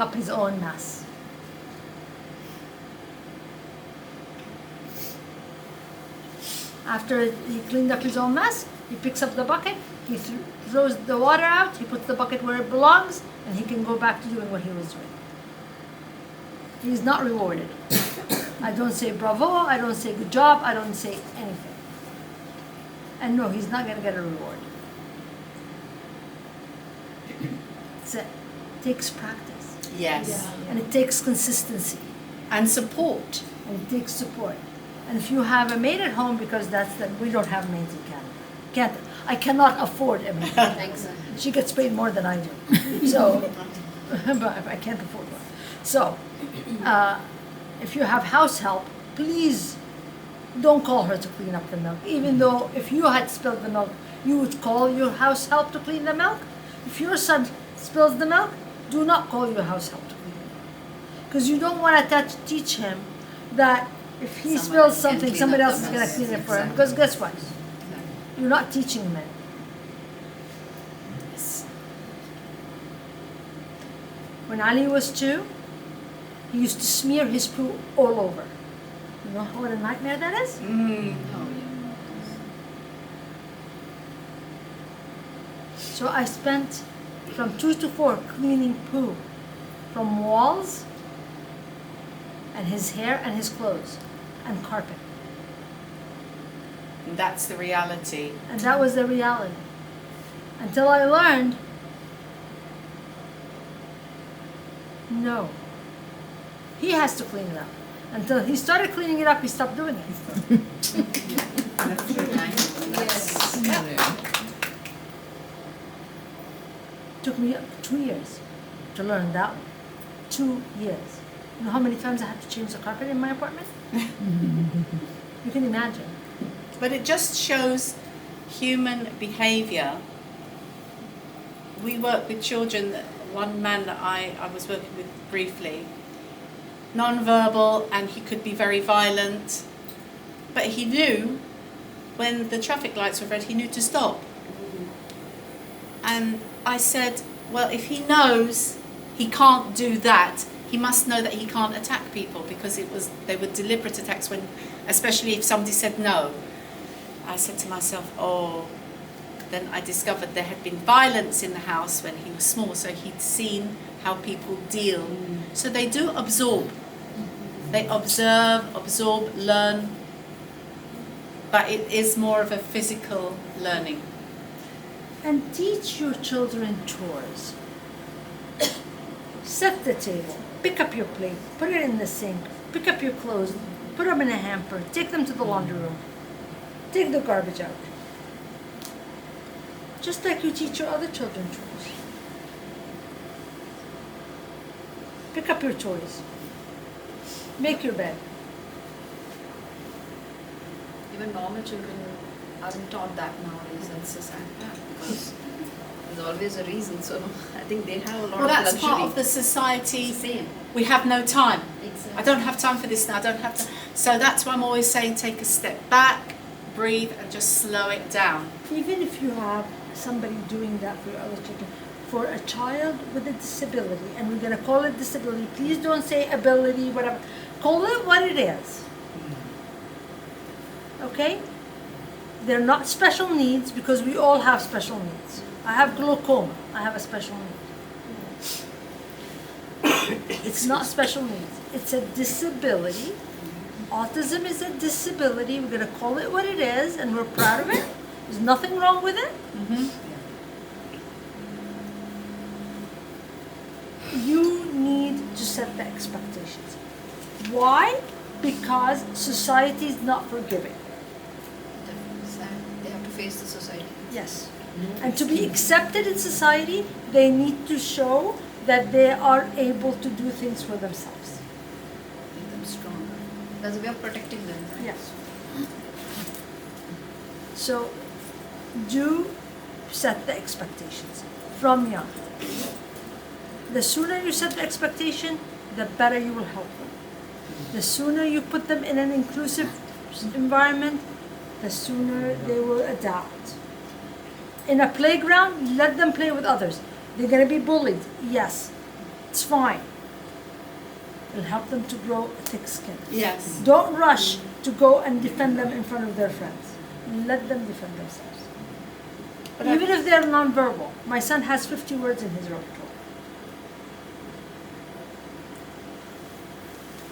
up his own mess. After he cleaned up his own mess, he picks up the bucket, he throws the water out, he puts the bucket where it belongs, and he can go back to doing what he was doing. He's not rewarded. I don't say bravo, I don't say good job, I don't say anything. And no, he's not going to get a reward. It takes practice. Yes. And it takes consistency. And support. And it takes support. And if you have a maid at home, because we don't have maids in Canada. I cannot afford a maid. Exactly. She gets paid more than I do. So, but I can't afford one. So, if you have house help, please don't call her to clean up the milk. Even though if you had spilled the milk, you would call your house help to clean the milk. If your son spills the milk, do not call your house help to clean the milk. Because you don't want to teach him that if he spills something, somebody else is going to clean it for him. Because guess what? You're not teaching him it. When Ali was 2, he used to smear his poo all over. You know what a nightmare that is? So I spent from 2 to 4 cleaning poo from walls and his hair and his clothes and carpet. And that's the reality. And that was the reality. Until I learned, no. He has to clean it up. Until he started cleaning it up, he stopped doing it. Took me 2 years to learn that one. 2 years. You know how many times I have to change the carpet in my apartment? You can imagine. But it just shows human behavior. We work with children. One man that I was working with briefly, non-verbal, and he could be very violent, but he knew when the traffic lights were red, he knew to stop. And I said, well, if he knows he can't do that, he must know that he can't attack people, because they were deliberate attacks, when, especially if somebody said no. I said to myself, oh, then I discovered there had been violence in the house when he was small, so he'd seen how people deal. So they do absorb. They absorb, learn, but it is more of a physical learning. And teach your children chores. Set the table, pick up your plate, put it in the sink, pick up your clothes, put them in a hamper, take them to the laundry room, take the garbage out. Just like you teach your other children chores. Pick up your toys. Make your bed. Even normal children aren't taught that nowadays in society, because there's always a reason. So I think they have a lot of that's luxury. part of the society. Same. We have no time. Exactly. I don't have time for this now. I don't have to. So that's why I'm always saying, take a step back, breathe, and just slow it down. Even if you have somebody doing that for your other children, for a child with a disability, and we're going to call it disability, please don't say ability, whatever. Call it what it is. Okay? They're not special needs, because we all have special needs. I have glaucoma. I have a special need. It's not special needs. It's a disability. Autism is a disability. We're going to call it what it is, and we're proud of it. There's nothing wrong with it. You need to set the expectations. Why? Because society is not forgiving. They have to face the society. Yes. And to be accepted in society, they need to show that they are able to do things for themselves. Make them stronger. That's a way of protecting them. Right? Yes. So, do set the expectations from young. The sooner you set the expectation, the better you will help them. The sooner you put them in an inclusive environment, the sooner they will adapt. In a playground, let them play with others. They're going to be bullied. Yes, it's fine. It'll help them to grow a thick skin. Yes. Don't rush to go and defend them in front of their friends. Let them defend themselves. But Even if they're nonverbal. My son has 50 words in his repertoire.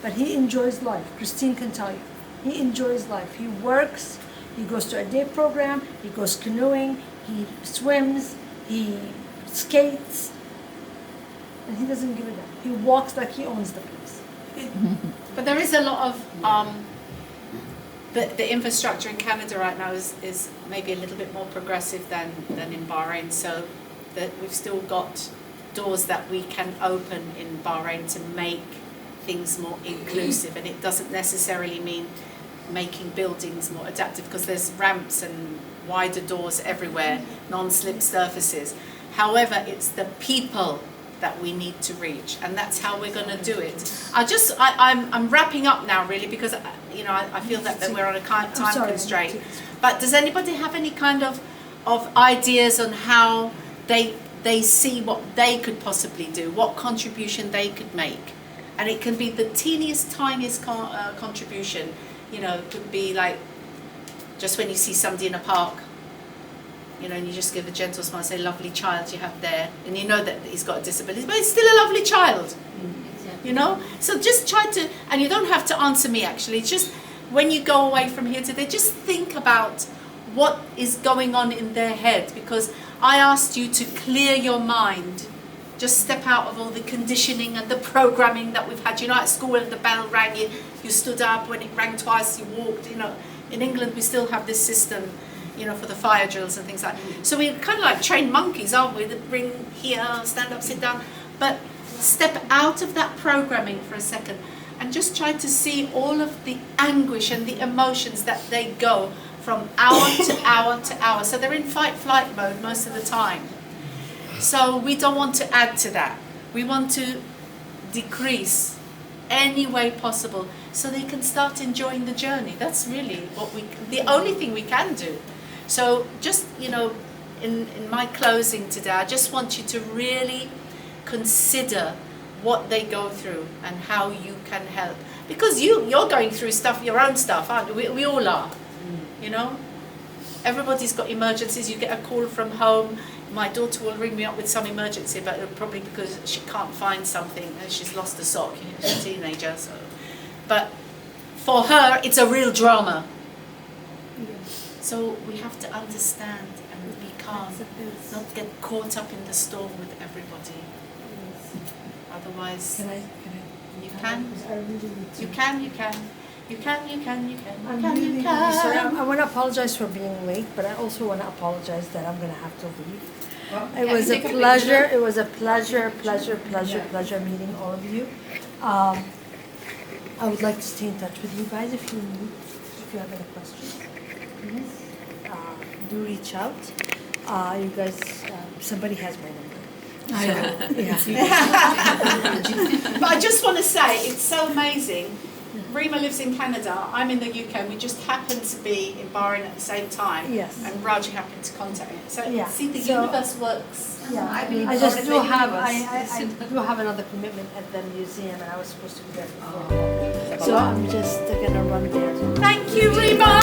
But he enjoys life. Christine can tell you. He enjoys life. He works, he goes to a day program, he goes canoeing, he swims, he skates, and he doesn't give a damn. He walks like he owns the place. But there is a lot of the infrastructure in Canada right now is maybe a little bit more progressive than in Bahrain. So that we've still got doors that we can open in Bahrain to make things more inclusive, and it doesn't necessarily mean making buildings more adaptive, because there's ramps and wider doors everywhere, non-slip surfaces. However, it's the people that we need to reach, and that's how we're going to do it. I'm wrapping up now, really, because I feel that we're on a time constraint. But does anybody have any kind of ideas on how they see what they could possibly do, what contribution they could make? And it can be the teeniest, tiniest contribution. It could be like just when you see somebody in a park, and you just give a gentle smile, say, lovely child you have there, and you know that he's got a disability, but he's still a lovely child. So just try to, and you don't have to answer me actually, just when you go away from here today, just think about what is going on in their head, because I asked you to clear your mind. Just step out of all the conditioning and the programming that we've had. At school when the bell rang, you stood up. When it rang twice, you walked. In England we still have this system, for the fire drills and things like that. So we're kind of like trained monkeys, aren't we? The ring here, stand up, sit down. But step out of that programming for a second and just try to see all of the anguish and the emotions that they go from hour to hour to hour. So they're in fight-flight mode most of the time. So we don't want to add to that. We want to decrease any way possible so they can start enjoying the journey. That's really the only thing we can do. So just, in my closing today, I just want you to really consider what they go through and how you can help. Because you're going through your own stuff, aren't you? We all are, Everybody's got emergencies. You get a call from home. My daughter will ring me up with some emergency, but probably because she can't find something and she's lost a sock. She's a teenager, so. But for her, it's a real drama. So we have to understand and be calm, not get caught up in the storm with everybody. Otherwise, you can. I want to apologize for being late, but I also want to apologize that I'm going to have to leave. It was a pleasure. It was a pleasure meeting all of you. I would like to stay in touch with you guys if you have any questions. Please do reach out. You guys, somebody has my number. But I just want to say, it's so amazing. Rima lives in Canada, I'm in the UK, we just happened to be in Bahrain at the same time. Yes. And Raji happened to contact me. So see, the So- universe works. Yeah, I just do have another commitment at the museum, and I was supposed to be there before. So I'm just gonna run there. Thank you, Rima!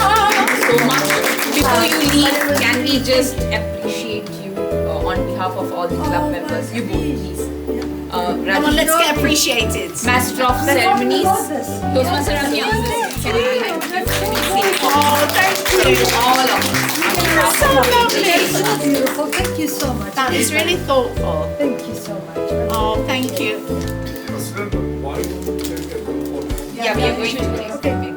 So much. Before you leave, can we just appreciate you on behalf of all the club members? You both, please. Come on, let's get appreciated. Master of ceremonies. Those ones are on the Oh, thank you. All of us. That's so lovely. So beautiful. Thank you so much. That is really thoughtful. Thank you so much. Oh, thank you. Why don't you take a Yeah, we are going to. Okay.